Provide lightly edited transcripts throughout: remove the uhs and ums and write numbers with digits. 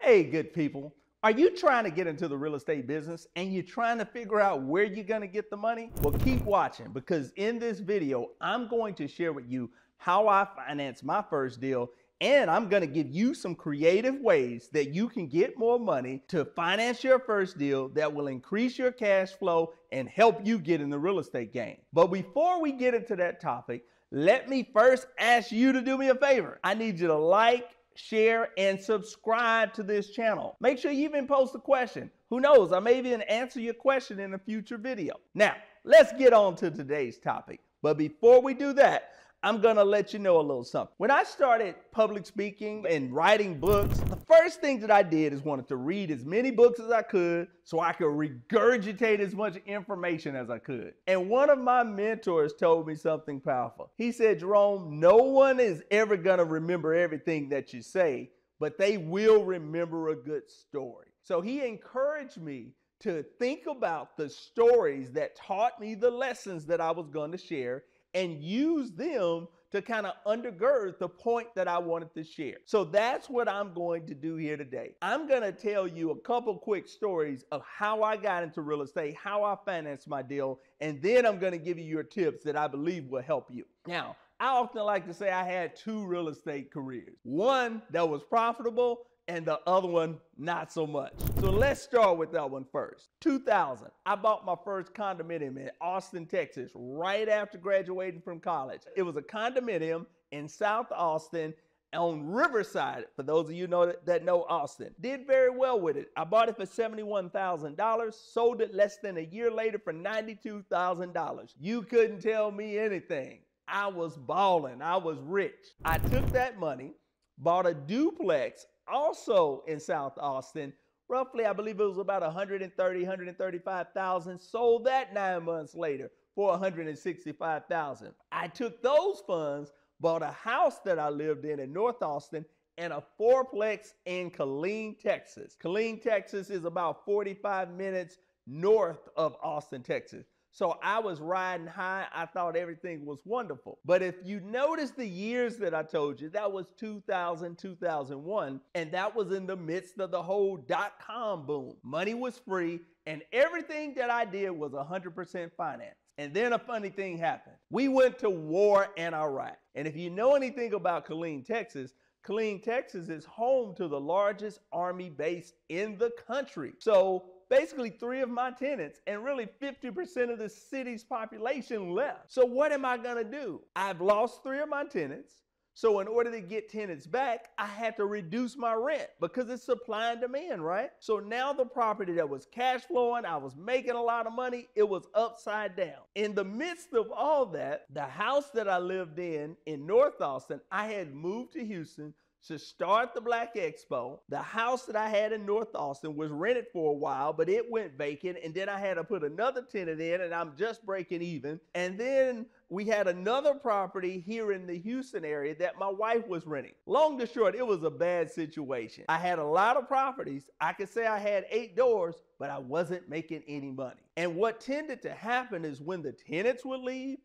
Hey, good people. Are you trying to get into the real estate business and you're trying to figure out where you're going to get the money? Well, keep watching, because in this video, I'm going to share with you how I financed my first deal, and I'm going to give you some creative ways that you can get more money to finance your first deal that will increase your cash flow and help you get in the real estate game. But before we get into that topic, let me first ask you to do me a favor. I need you to like, share, and subscribe to this channel. Make sure you even post a question. Who knows, I may even answer your question in a future video. Now, let's get on to today's topic. But before we do that, I'm gonna let you know a little something. When I started public speaking and writing books, the first thing that I did is wanted to read as many books as I could so I could regurgitate as much information as I could. And one of my mentors told me something powerful. He said, Jerome, no one is ever gonna remember everything that you say, but they will remember a good story. So he encouraged me to think about the stories that taught me the lessons that I was going to share and use them to kind of undergird the point that I wanted to share. So that's what I'm going to do here today. I'm going to tell you a couple quick stories of how I got into real estate, how I financed my deal, and then I'm going to give you your tips that I believe will help you. Now, I often like to say I had two real estate careers. One that was profitable and the other one not so much. So let's start with that one first. 2000, I bought my first condominium in Austin, Texas, right after graduating from college. It was a condominium in South Austin on Riverside, for those of you that know Austin. Did very well with it. I bought it for $71,000, sold it less than a year later for $92,000. You couldn't tell me anything. I was balling, I was rich. I took that money, bought a duplex also in South Austin, roughly, I believe it was about $135,000, sold that 9 months later for $165,000. I took those funds, bought a house that I lived in North Austin, and a fourplex in Killeen, Texas. Killeen, Texas is about 45 minutes north of Austin, Texas. So I was riding high. I thought everything was wonderful. But if you notice the years that I told you, that was 2000, 2001, and that was in the midst of the whole dot-com boom. Money was free, and everything that I did was 100% finance. And then a funny thing happened. We went to war in Iraq. And if you know anything about Killeen, Texas is home to the largest army base in the country. So basically 3 of my tenants and really 50% of the city's population left. So what am I gonna do? I've lost 3 of my tenants. So in order to get tenants back, I had to reduce my rent because it's supply and demand, right? So now the property that was cash flowing, I was making a lot of money, it was upside down. In the midst of all that, the house that I lived in North Austin, I had moved to Houston to start the Black Expo. The house that I had in North Austin was rented for a while, but it went vacant, and then I had to put another tenant in, and I'm just breaking even. And then we had another property here in the Houston area that my wife was renting. Long to short, it was a bad situation. I had a lot of properties. I could say I had 8 doors, but I wasn't making any money. And what tended to happen is when the tenants would leave,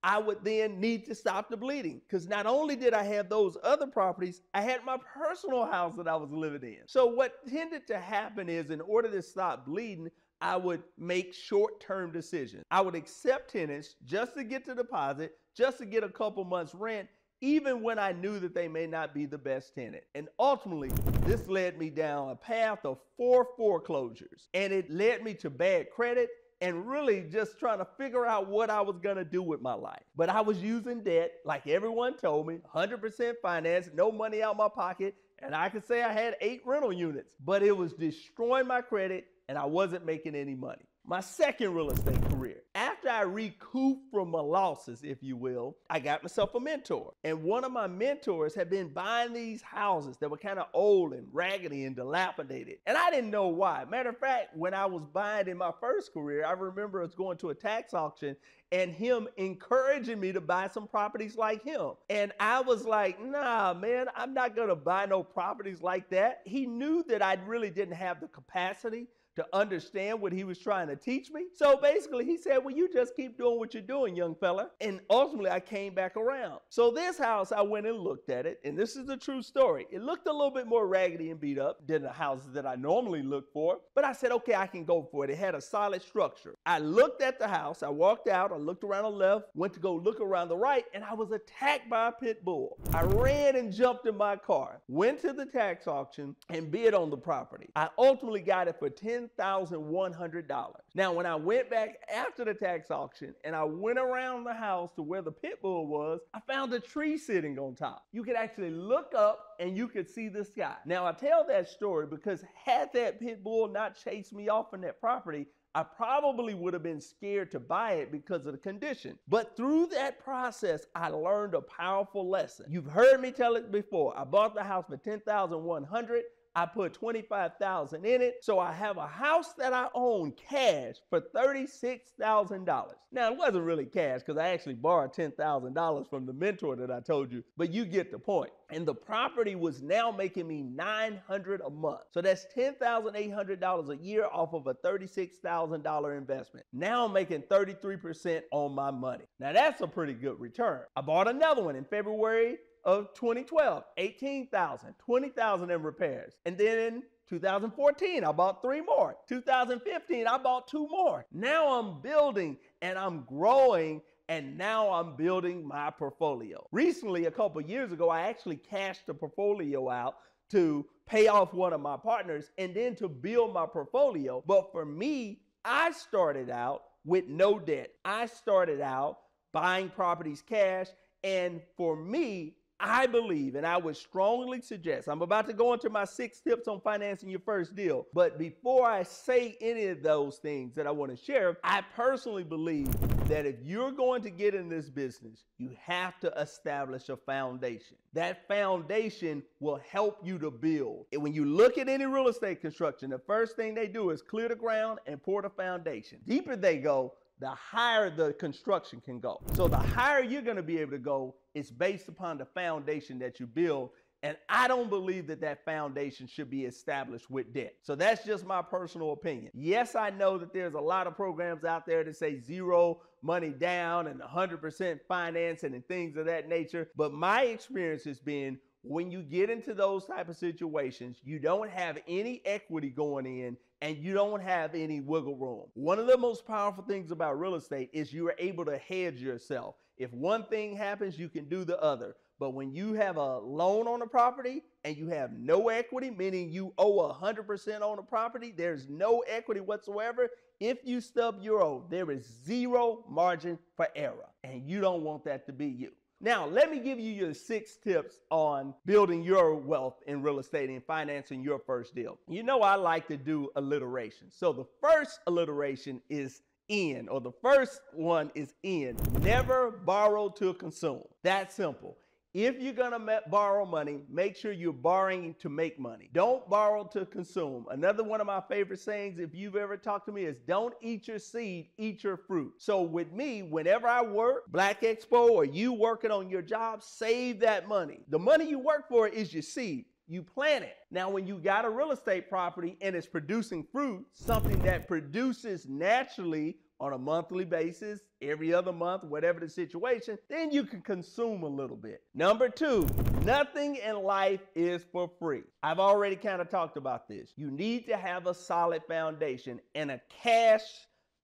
I would then need to stop the bleeding, because not only did I have those other properties, I had my personal house that I was living in. So what tended to happen is, in order to stop bleeding, I would make short-term decisions. I would accept tenants just to get the deposit, just to get a couple months rent, even when I knew that they may not be the best tenant. And ultimately, this led me down a path of 4 foreclosures, and it led me to bad credit and really just trying to figure out what I was gonna do with my life. But I was using debt, like everyone told me, 100% finance, no money out my pocket, and I could say I had 8 rental units, but it was destroying my credit and I wasn't making any money. My second real estate career. After I recouped from my losses, if you will, I got myself a mentor. And one of my mentors had been buying these houses that were kind of old and raggedy and dilapidated. And I didn't know why. Matter of fact, when I was buying in my first career, I remember us going to a tax auction and him encouraging me to buy some properties like him. And I was like, nah, man, I'm not gonna buy no properties like that. He knew that I really didn't have the capacity to to understand what he was trying to teach me. So basically he said, well, you just keep doing what you're doing, young fella. And ultimately I came back around. So this house, I went and looked at it, and this is the true story. It looked a little bit more raggedy and beat up than the houses that I normally look for, but I said, okay, I can go for it. It had a solid structure. I looked at the house, I walked out, I looked around the left, went to go look around the right, and I was attacked by a pit bull. I ran and jumped in my car, went to the tax auction and bid on the property. I ultimately got it for $10,100. Now, when I went back after the tax auction and I went around the house to where the pit bull was, I found a tree sitting on top. You could actually look up and you could see the sky. Now, I tell that story because had that pit bull not chased me off from that property, I probably would have been scared to buy it because of the condition. But through that process, I learned a powerful lesson. You've heard me tell it before. I bought the house for $10,100. I put $25,000 in it. So I have a house that I own cash for $36,000. Now, it wasn't really cash because I actually borrowed $10,000 from the mentor that I told you, but you get the point. And the property was now making me $900 a month. So that's $10,800 a year off of a $36,000 investment. Now I'm making 33% on my money. Now that's a pretty good return. I bought another one in February of 2012, $18,000, $20,000 in repairs. And then in 2014, I bought 3 more. 2015, I bought 2 more. Now I'm building and I'm growing, and now I'm building my portfolio. Recently, a couple years ago, I actually cashed the portfolio out to pay off one of my partners and then to build my portfolio. But for me, I started out with no debt. I started out buying properties cash. And for me, I believe, and I would strongly suggest, I'm about to go into my 6 tips on financing your first deal. But before I say any of those things that I want to share, I personally believe that if you're going to get in this business, you have to establish a foundation. That foundation will help you to build. And when you look at any real estate construction, the first thing they do is clear the ground and pour the foundation. Deeper they go, the higher the construction can go. So the higher you're going to be able to go is based upon the foundation that you build. And I don't believe that that foundation should be established with debt. So that's just my personal opinion. Yes, I know that there's a lot of programs out there that say 0 money down and 100% financing and things of that nature. But my experience has been, when you get into those type of situations, you don't have any equity going in and you don't have any wiggle room. One of the most powerful things about real estate is you are able to hedge yourself. If one thing happens, you can do the other. But when you have a loan on a property and you have no equity, meaning you owe 100% on the property, there's no equity whatsoever. If you stub your owe, there is 0 margin for error. And you don't want that to be you. Now, let me give you your 6 tips on building your wealth in real estate and financing your first deal. You know, I like to do alliteration. So the first alliteration is in, or the first one is in. Never borrow to consume. That's simple. If you're going to borrow money, make sure you're borrowing to make money. Don't borrow to consume. Another one of my favorite sayings, if you've ever talked to me, is don't eat your seed, eat your fruit. So with me, whenever I work, Black Expo, or you working on your job, save that money. The money you work for is your seed. You plant it. Now, when you got a real estate property and it's producing fruit, something that produces naturally on a monthly basis, every other month, whatever the situation, then you can consume a little bit. Number 2, nothing in life is for free. I've already kind of talked about this. You need to have a solid foundation, and a cash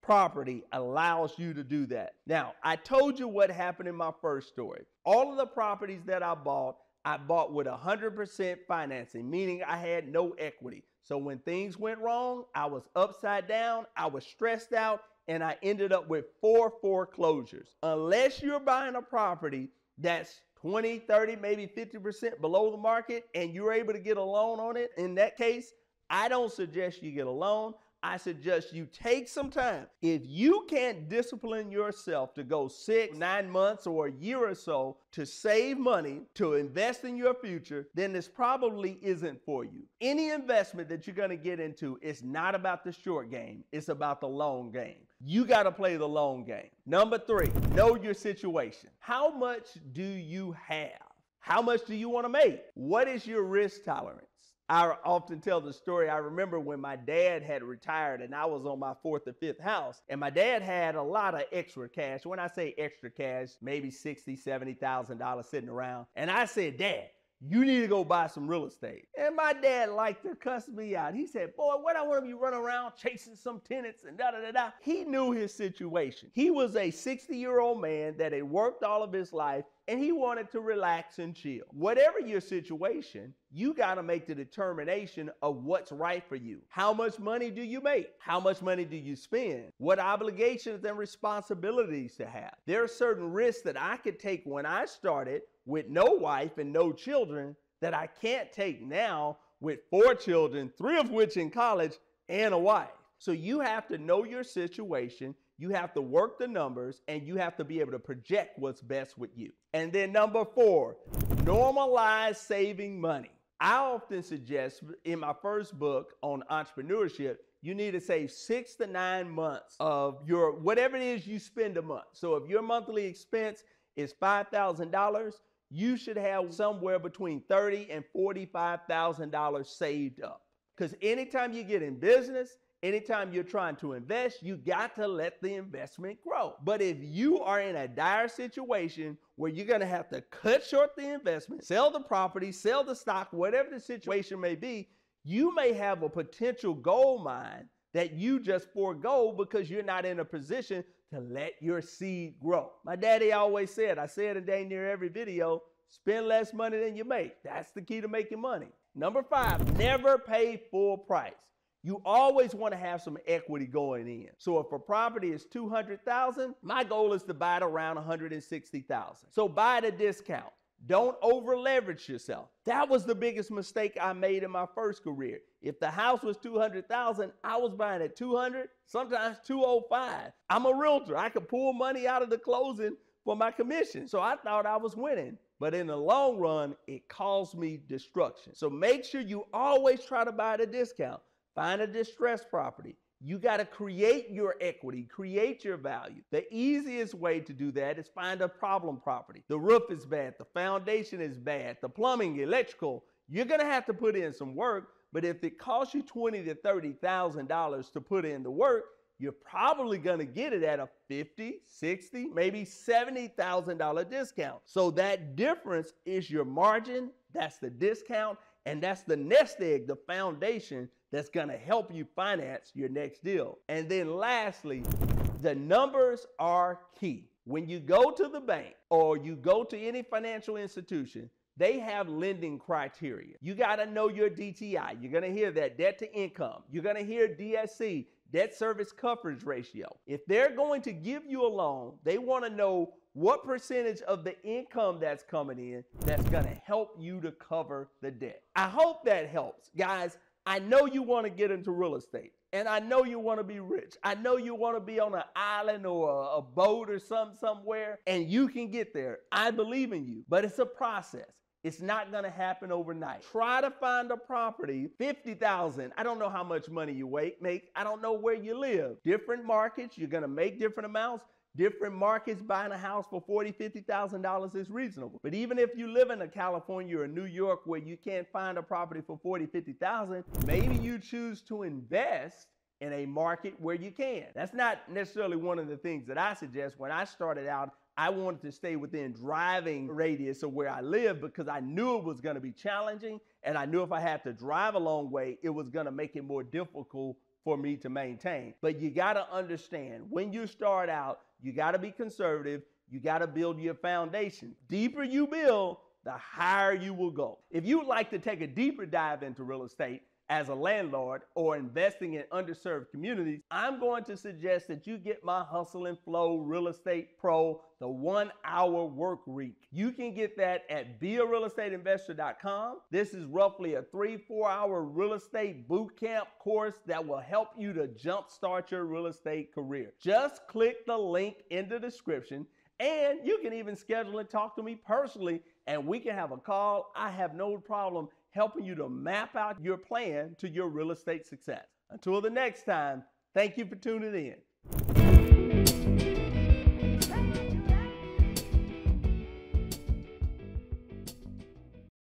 property allows you to do that. Now, I told you what happened in my first story. All of the properties that I bought with 100% financing, meaning I had no equity. So when things went wrong, I was upside down, I was stressed out, and I ended up with 4 foreclosures. Unless you're buying a property that's 20, 30, maybe 50% below the market and you're able to get a loan on it, in that case, I don't suggest you get a loan. I suggest you take some time. If you can't discipline yourself to go 6, 9 months or a year or so to save money, to invest in your future, then this probably isn't for you. Any investment that you're going to get into is not about the short game. It's about the long game. You got to play the long game. Number 3, know your situation. How much do you have? How much do you want to make? What is your risk tolerance? I often tell the story. I remember when my dad had retired and I was on my 4th or 5th house, and my dad had a lot of extra cash. When I say extra cash, maybe $60,000, $70,000 sitting around. And I said, Dad, you need to go buy some real estate. And my dad liked to cuss me out. He said, boy, what I want to be running around chasing some tenants and da-da-da-da. He knew his situation. He was a 60-year-old man that had worked all of his life, and he wanted to relax and chill. Whatever your situation, you got to make the determination of what's right for you. How much money do you make? How much money do you spend? What obligations and responsibilities to have? There are certain risks that I could take when I started with no wife and no children that I can't take now with 4 children, 3 of which in college, and a wife. So you have to know your situation. You have to work the numbers, and you have to be able to project what's best with you. And then number 4, normalize saving money. I often suggest in my first book on entrepreneurship, you need to save 6 to 9 months of your whatever it is you spend a month. So if your monthly expense is $5,000, you should have somewhere between $30,000 and $45,000 saved up. Because anytime you get in business, anytime you're trying to invest, you got to let the investment grow. But if you are in a dire situation where you're going to have to cut short the investment, sell the property, sell the stock, whatever the situation may be, you may have a potential gold mine that you just forego because you're not in a position to let your seed grow. My daddy always said, I say it in dang near every video, spend less money than you make. That's the key to making money. Number 5, never pay full price. You always want to have some equity going in. So if a property is $200,000, my goal is to buy it around $160,000. So buy at a discount. Don't over leverage yourself. That was the biggest mistake I made in my first career. If the house was $200,000, I was buying at $200, sometimes $205. I'm a realtor. I could pull money out of the closing for my commission. So I thought I was winning. But in the long run, it caused me destruction. So make sure you always try to buy at a discount. Find a distressed property. You got to create your equity, create your value. The easiest way to do that is find a problem property. The roof is bad, the foundation is bad, the plumbing, electrical. You're going to have to put in some work, but if it costs you $20,000 to $30,000 to put in the work, you're probably going to get it at a $50,000, $60,000, maybe $70,000 discount. So that difference is your margin, that's the discount, and that's the nest egg, the foundation that's going to help you finance your next deal. And then lastly, the numbers are key. When you go to the bank or you go to any financial institution, they have lending criteria. You got to know your DTI. You're going to hear that, debt to income. You're going to hear DSC, debt service coverage ratio. If they're going to give you a loan, they want to know what percentage of the income that's coming in that's going to help you to cover the debt. I hope that helps. Guys, I know you want to get into real estate, and I know you want to be rich. I know you want to be on an island or a boat or somewhere, and you can get there. I believe in you, but it's a process. It's not going to happen overnight. Try to find a property, $50,000. I don't know how much money you make. I don't know where you live. Different markets, you're going to make different amounts. Different markets, buying a house for $40,000, $50,000 is reasonable. But even if you live in a California or New York where you can't find a property for $40,000, $50,000, maybe you choose to invest in a market where you can. That's not necessarily one of the things that I suggest. When I started out, I wanted to stay within driving radius of where I live because I knew it was going to be challenging, and I knew if I had to drive a long way, it was going to make it more difficult for me to maintain. But you got to understand, when you start out, you got to be conservative. You got to build your foundation. Deeper you build, the higher you will go. If you would like to take a deeper dive into real estate as a landlord or investing in underserved communities, I'm going to suggest that you get my Hustle and Flow Real Estate Pro, the 1-hour work week. You can get that at bearealestateinvestor.com. This is roughly a 3-4 hour real estate boot camp course that will help you to jumpstart your real estate career. Just click the link in the description, and you can even schedule and talk to me personally, and we can have a call. I have no problem helping you to map out your plan to your real estate success. Until the next time, thank you for tuning in.